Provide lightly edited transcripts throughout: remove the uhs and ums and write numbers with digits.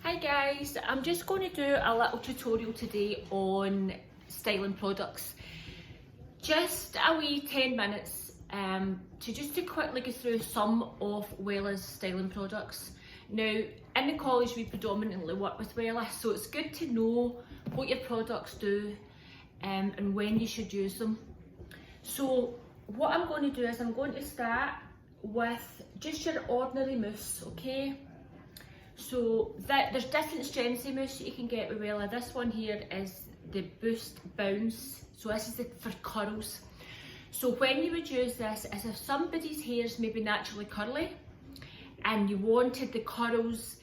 Hi guys, I'm just going to do a little tutorial today on styling products. Just a wee 10 minutes to quickly go through some of Wella's styling products. Now, in the college we predominantly work with Wella, so it's good to know what your products do and when you should use them. So what I'm going to do is I'm going to start with just your ordinary mousse, okay? So there's different strengths of mousse that you can get with Wella. This one here is the Boost Bounce. So this is for curls. So when you would use this is if somebody's hair is maybe naturally curly and you wanted the curls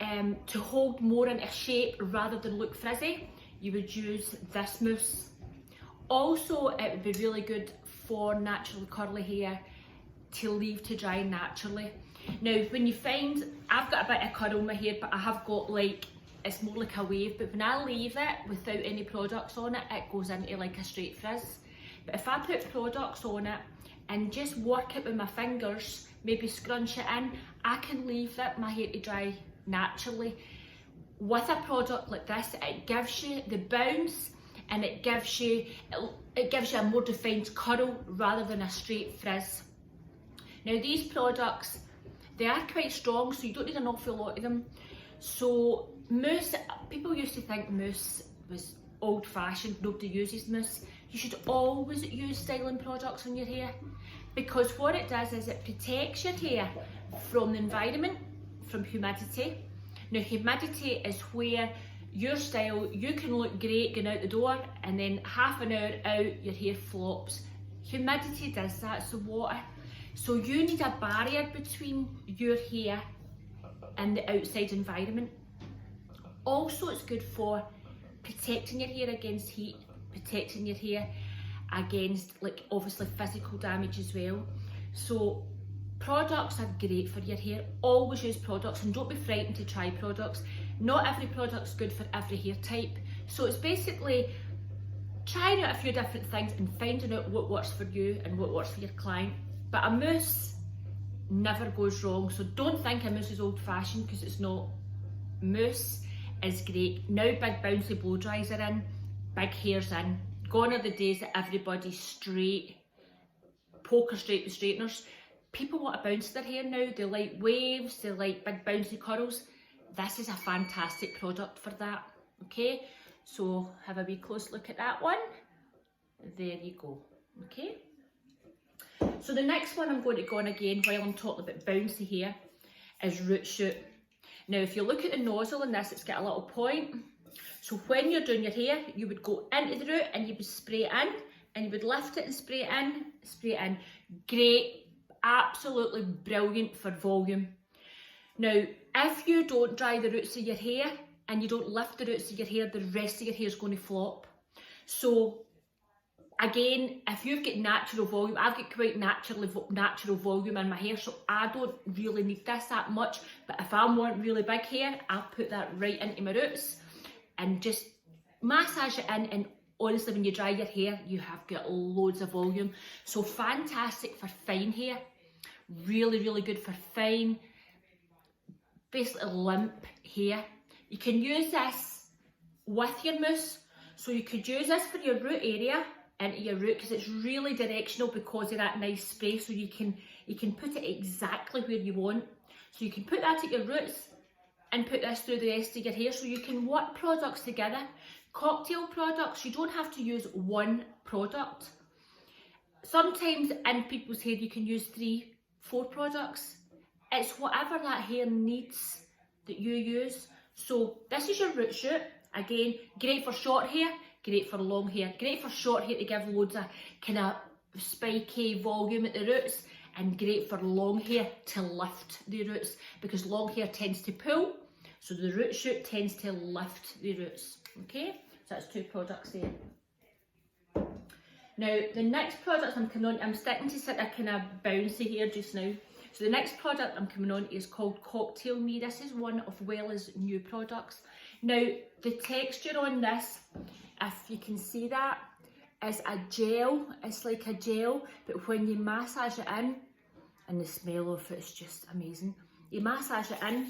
to hold more into shape rather than look frizzy, you would use this mousse. Also, it would be really good for naturally curly hair to leave to dry naturally. Now, when you find, I've got a bit of curl in my hair, but I have got it's more like a wave, but when I leave it without any products on it, it goes into like a straight frizz. But if I put products on it and just work it with my fingers, maybe scrunch it in, I can leave my hair to dry naturally. With a product like this, it gives you the bounce and it gives you a more defined curl rather than a straight frizz. Now these products, they are quite strong, so you don't need an awful lot of them. So mousse, people used to think mousse was old fashioned, nobody uses mousse. You should always use styling products on your hair, because what it does is it protects your hair from the environment, from humidity. Now humidity is where your style, you can look great going out the door and then half an hour out your hair flops. Humidity does that, so water. So you need a barrier between your hair and the outside environment. Also, it's good for protecting your hair against heat, protecting your hair against obviously physical damage as well. So products are great for your hair. Always use products and don't be frightened to try products. Not every product's good for every hair type. So it's basically trying out a few different things and finding out what works for you and what works for your client. But a mousse never goes wrong, so don't think a mousse is old fashioned, because it's not. Mousse is great. Now big bouncy blow dries are in, big hair's in. Gone are the days that everybody's straight, poker straight with straighteners. People want to bounce their hair now, they like waves, they like big bouncy curls. This is a fantastic product for that, okay? So have a wee close look at that one. There you go, okay? So the next one I'm going to go on again while I'm talking about bouncy hair is Root Shoot. Now if you look at the nozzle in this, it's got a little point. So when you're doing your hair, you would go into the root and you would spray it in, and you would lift it and spray it in, spray it in. Great, absolutely brilliant for volume. Now if you don't dry the roots of your hair and you don't lift the roots of your hair, the rest of your hair is going to flop. So again, if you've got natural volume, I've got quite natural volume in my hair, so I don't really need this that much. But if I want really big hair, I'll put that right into my roots and just massage it in. And honestly, when you dry your hair, you have got loads of volume. So fantastic for fine hair. Really, really good for fine, basically limp hair. You can use this with your mousse. So you could use this for your root area, into your root, because it's really directional because of that nice spray. So you can put it exactly where you want. So you can put that at your roots and put this through the rest of your hair. So you can work products together. Cocktail products, you don't have to use one product. Sometimes in people's hair you can use 3, 4 products. It's whatever that hair needs that you use. So this is your Root Shoot. Again, great for short hair, great for long hair. Great for short hair to give loads of kind of spiky volume at the roots, and great for long hair to lift the roots, because long hair tends to pull, so the Root Shoot tends to lift the roots, okay? So that's 2 products there. Now the next product I'm coming on, I'm sticking to a kind of bouncy here just now. So the next product I'm coming on is called Cocktail Me. This is one of Wella's new products. Now the texture on this, if you can see that, is a gel. It's like a gel, but when you massage it in, and the smell of it is just amazing. You massage it in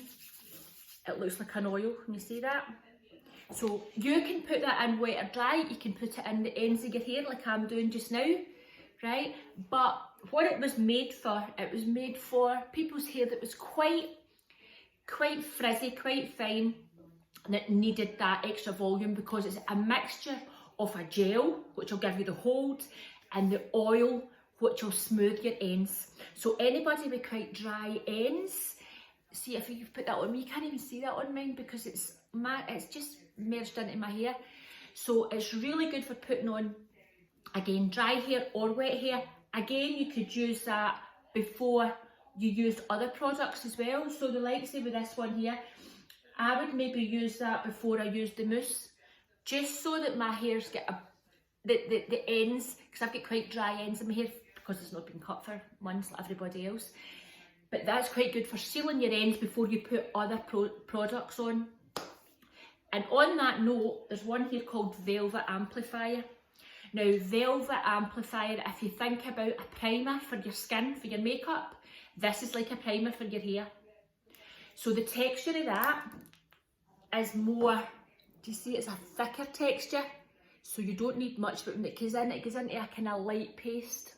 it looks like an oil. Can you see that? So you can put that in wet or dry, you can put it in the ends of your hair like I'm doing just now, right? But what it was made for people's hair that was quite frizzy, quite fine, and it needed that extra volume because it's a mixture of a gel, which will give you the hold, and the oil, which will smooth your ends. So anybody with quite dry ends, see if you put that on me, you can't even see that on mine because it's just merged into my hair. So it's really good for putting on, again, dry hair or wet hair. Again, you could use that before you used other products as well. So the likes of with this one here, I would maybe use that before I used the mousse, just so that my hairs get the ends, because I've got quite dry ends in my hair because it's not been cut for months like everybody else. But that's quite good for sealing your ends before you put other products on. And on that note, there's one here called Velvet Amplifier. Now, Velvet Amplifier, if you think about a primer for your skin, for your makeup, this is like a primer for your hair. So the texture of that is more, do you see it's a thicker texture? So you don't need much, but when it goes into a kind of light paste.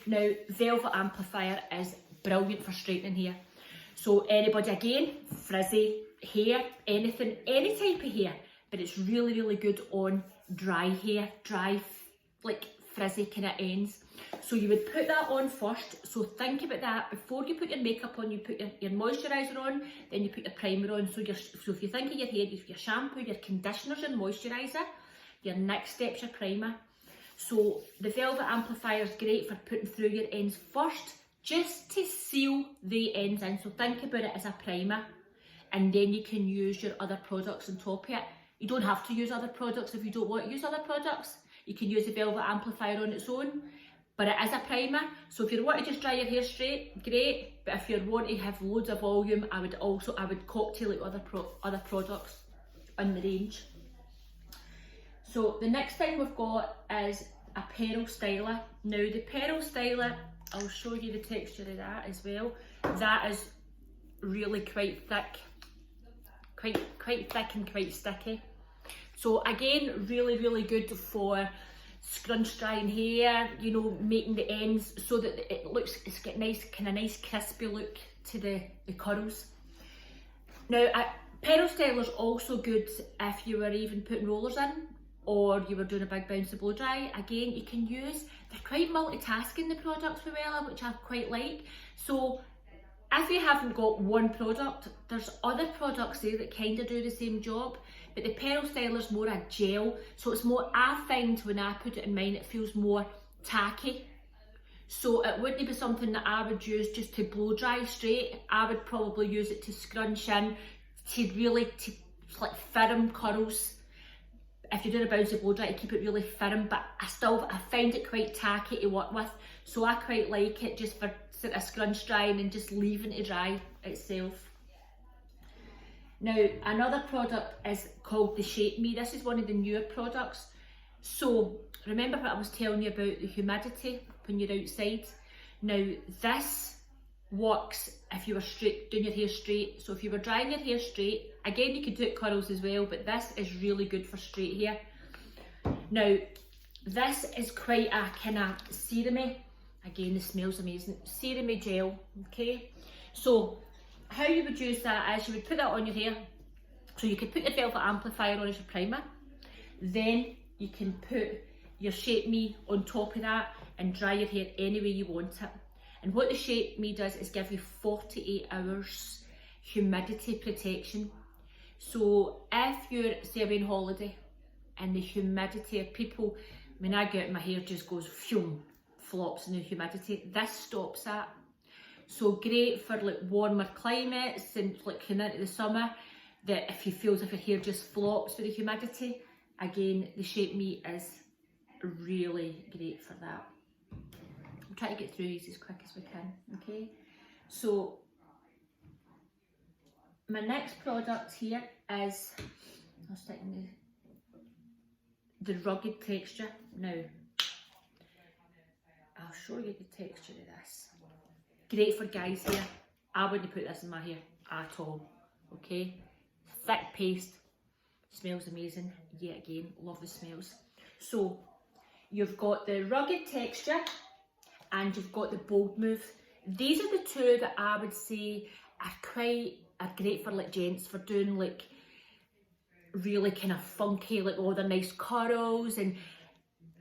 Now, Velvet Amplifier is brilliant for straightening hair. So anybody, again, frizzy hair, anything, any type of hair, but it's really, really good on dry hair, like frizzy kind of ends. So you would put that on first. So think about that before you put your makeup on. You put your moisturiser on, then you put your primer on. So if you think of your hair, your shampoo, your conditioners, your moisturiser, your next step's your primer. So the Velvet Amplifier is great for putting through your ends first, just to seal the ends in. So think about it as a primer, and then you can use your other products on top of it. You don't have to use other products if you don't want to use other products. You can use the Velvet Amplifier on its own, but it is a primer. So if you want to just dry your hair straight, great. But if you want to have loads of volume, I would cocktail it with other products in the range. So the next thing we've got is a Pearl Styler. Now the Pearl Styler, I'll show you the texture of that as well. That is really quite thick, quite thick and quite sticky. So again, really, really good for scrunch drying hair, you know, making the ends so that it's got nice crispy look to the curls. Now, Pearl Styler's also good if you were even putting rollers in, or you were doing a big bouncy blow dry. Again, you can use, they're quite multitasking, the products, Luella, which I quite like. So if you haven't got one product, there's other products there that kind of do the same job, but the Pearl Styler's more a gel, so it's more, I find when I put it in mine, it feels more tacky. So it wouldn't be something that I would use just to blow dry straight. I would probably use it to scrunch in, to like firm curls. If you're doing a bouncy blow dry, to keep it really firm, but I find it quite tacky to work with. So I quite like it just for sort of scrunch drying and just leaving it dry itself. Now, another product is called the Shape Me. This is one of the newer products. So remember what I was telling you about the humidity when you're outside? Now this works if you were doing your hair straight. So if you were drying your hair straight, again you could do it curls as well, but this is really good for straight hair. Now this is quite a kind of serumy, again the smell's amazing, serumy gel, okay? So how you would use that is you would put that on your hair. So you could put your Velvet Amplifier on as your primer, then you can put your Shape Me on top of that and dry your hair any way you want it. And what the Shape Me does is give you 48 hours humidity protection. So if you're, say, away on holiday and the humidity of people, when I get out, my hair just goes phew, flops in the humidity. This stops that. So great for like warmer climates and like coming into the summer, that if you feel as if your hair just flops with the humidity, again the Shape Me is really great for that. We'll try to get through these as quick as we can, okay? So my next product here is, I'll stick in the rugged texture. Now I'll show you the texture of this. Great for guys' hair. I wouldn't put this in my hair at all. okay? Thick paste, smells amazing, yet again, love the smells. So, you've got the rugged texture and you've got the bold move. These are the two that I would say are great for like gents, for doing like really kind of funky, like all the nice curls, and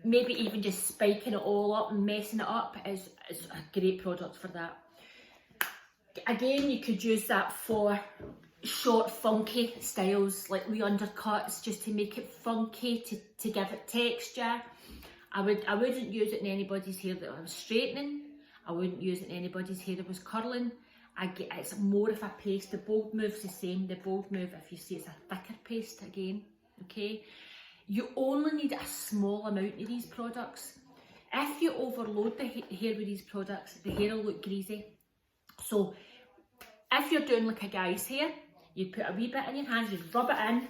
maybe even just spiking it all up and messing it up is a great product for that. Again, you could use that for short funky styles like the undercuts, just to make it funky, to give it texture. I wouldn't use it in anybody's hair that was straightening. I wouldn't use it in anybody's hair that was curling. It's more of a paste. The bold move's the same. The bold move, if you see, it's a thicker paste again, okay? You only need a small amount of these products. If you overload the hair with these products, the hair will look greasy. So if you're doing like a guy's hair, you put a wee bit in your hands, you rub it in,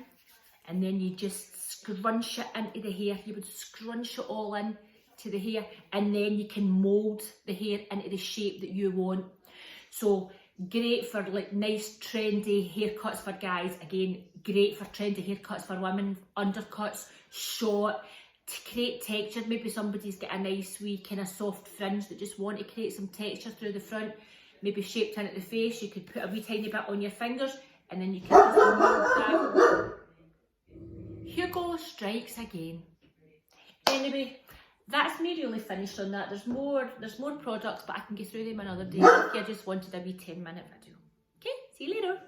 and then you just scrunch it into the hair. You would scrunch it all in to the hair, and then you can mould the hair into the shape that you want. So great for like nice trendy haircuts for guys. Again, great for trendy haircuts for women. Undercuts, short, to create texture. Maybe somebody's got a nice wee kind of soft fringe that just want to create some texture through the front, maybe shaped in at the face. You could put a wee tiny bit on your fingers, and then you can just mould that. Hugo strikes again. Anyway, that's me really finished on that. There's more products, but I can get through them another day. I just wanted a wee 10-minute video. Okay, see you later.